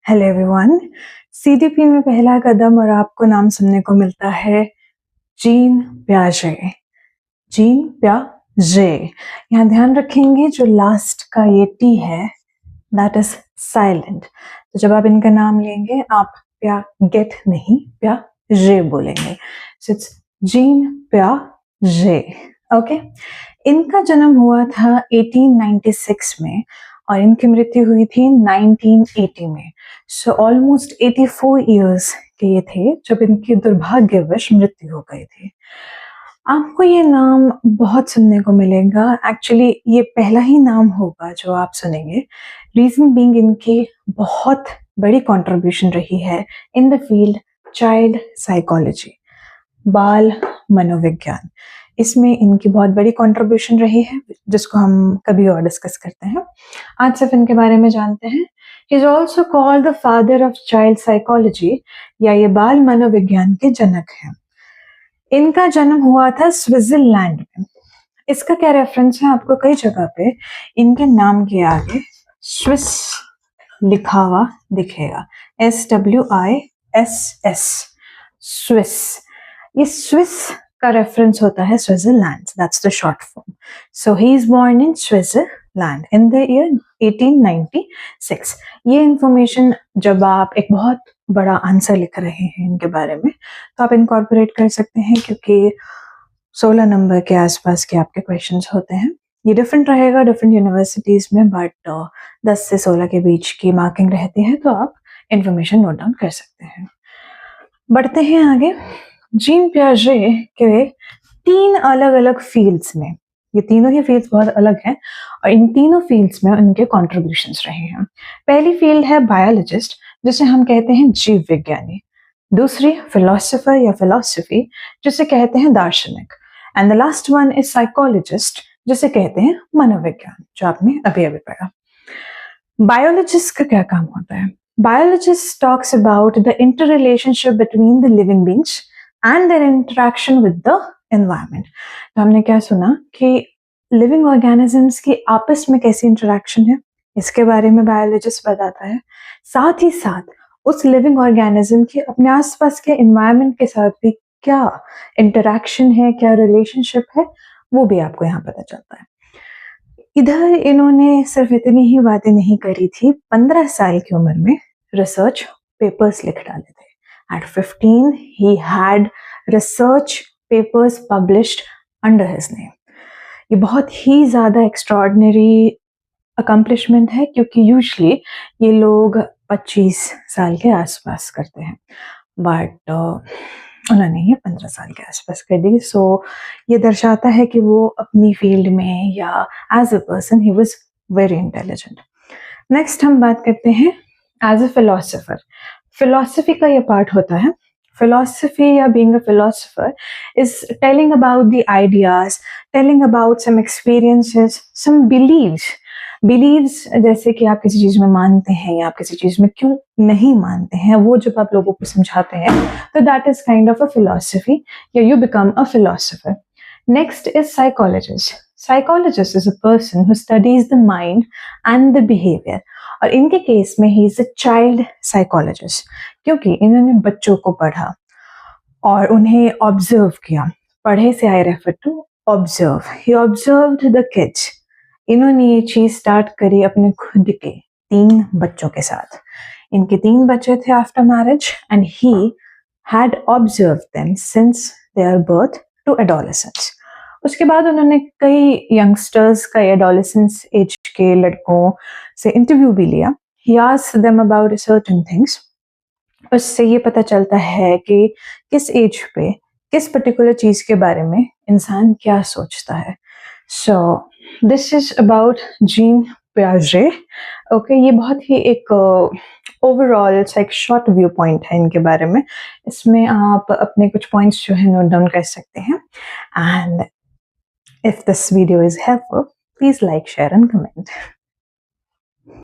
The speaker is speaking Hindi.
Hello everyone. सीडीपी में पहला कदम और आपको नाम सुनने को मिलता है जीन प्याजे। जीन प्याजे, यहाँ ध्यान रखेंगे जो लास्ट का ये टी है दैट इज साइलेंट। तो जब आप इनका नाम लेंगे आप प्यागेट नहीं प्याजे बोलेंगे। सो इट्स जीन प्याजे। ओके, इनका जन्म हुआ था 1896 में और इनकी मृत्यु हुई थी 1980 में। सो ऑलमोस्ट 84 इयर्स के ये थे जब इनकी दुर्भाग्यवश मृत्यु हो गई थी। आपको ये नाम बहुत सुनने को मिलेगा, एक्चुअली ये पहला ही नाम होगा जो आप सुनेंगे। रीजन बीइंग इनकी बहुत बड़ी कंट्रीब्यूशन रही है in the field child psychology, बाल मनोविज्ञान। इसमें इनकी बहुत बड़ी कंट्रीब्यूशन रही है जिसको हम कभी और डिस्कस करते हैं। आज सिर्फ इनके बारे में जानते हैं। He is also called the father of child psychology, या ये बाल मनोविज्ञान के जनक हैं। इनका जन्म हुआ था स्विट्जरलैंड में। इसका क्या रेफरेंस है, आपको कई जगह पे इनके नाम के आगे स्विस लिखा हुआ दिखेगा, SWISS, स्विस। ये स्विस का रेफरेंस होता है Switzerland, that's the short form. So he is born in Switzerland in the year 1896। ये इंफॉर्मेशन जब आप एक बहुत बड़ा आंसर लिख रहे हैं इनके बारे में तो आप इनकॉर्पोरेट कर सकते हैं, क्योंकि 16 नंबर के आसपास के आपके क्वेश्चंस होते हैं। ये डिफरेंट रहेगा डिफरेंट यूनिवर्सिटीज में, बट 10 से 16 के बीच की मार्किंग रहती है, तो आप इंफॉर्मेशन नोट डाउन कर सकते हैं। बढ़ते हैं आगे। जीन प्याजे के 3 अलग अलग फील्ड्स में, ये तीनों ही फील्ड्स बहुत अलग हैं और इन तीनों फील्ड्स में उनके कॉन्ट्रीब्यूशंस रहे हैं। पहली फील्ड है बायोलॉजिस्ट, जिसे हम कहते हैं जीव विज्ञानी। दूसरी फिलोसोफर या फिलोसफी, जिसे कहते हैं दार्शनिक। And the last one is psychologist, जिसे कहते हैं मनोविज्ञान, जो आपने अभी अभी पढ़ा। बायोलॉजिस्ट का क्या काम होता है? Biologist talks about the interrelationship between the living beings and their interaction with the environment. तो हमने क्या सुना कि लिविंग ऑर्गेनिजम्स की आपस में कैसी इंटरेक्शन है, इसके बारे में बायोलॉजिस्ट बताता है। साथ ही साथ उस लिविंग ऑर्गेनिज्म की अपने आसपास के एनवायरनमेंट के साथ भी क्या इंटरेक्शन है, क्या रिलेशनशिप है, वो भी आपको यहाँ पता चलता है। इधर इन्होंने सिर्फ इतनी ही बातें नहीं करी थी, 15 साल की उम्र में रिसर्च पेपर्स लिख डाले थे। At 15 he had research papers published under his name. ये बहुत ही ज़्यादा एक्स्ट्रॉर्डिनरी अकम्पलिशमेंट है, क्योंकि यूजुअली ये लोग 25 साल के आसपास करते हैं, बट उन्होंने ये 15 साल के आसपास कर दी। सो ये दर्शाता है कि वो अपनी फील्ड में या as a person he was very intelligent. Next हम बात करते हैं एज अ फिलोसोफर। फिलोसफी का ये पार्ट होता है। Philosophy या being a philosopher is telling about the ideas, telling about some experiences, some beliefs. Beliefs जैसे कि आप किसी चीज़ में मानते हैं या आप किसी चीज़ में क्यों नहीं मानते हैं, वो जब आप लोगों को समझाते हैं तो that is kind of a philosophy, या you become a philosopher. Next is psychologist. Psychologist is a person who studies the mind and the behavior. और इनके केस में he is a child psychologist, क्योंकि इन्होंने बच्चों को पढ़ा और उन्हें ऑब्जर्व किया। पढ़े से I refer to observe. He observed the kids. इन्होंने ये चीज स्टार्ट करी अपने खुद के 3 बच्चों के साथ। इनके 3 बच्चे थे after marriage and he had observe them since their birth to adolescence. उसके बाद उन्होंने कई यंगस्टर्स का एडोलेसेंस एज के लड़कों से इंटरव्यू भी लिया। He asked them about certain things. उससे ये पता चलता है कि किस एज पे किस पर्टिकुलर चीज के बारे में इंसान क्या सोचता है। So this is about Jean प्याजे। ओके, ये बहुत ही एक ओवरऑल एक शॉर्ट व्यू पॉइंट है इनके बारे में। इसमें आप अपने कुछ पॉइंट्स जो है नोट डाउन कर सकते हैं। And if this video is helpful, please like, share and comment.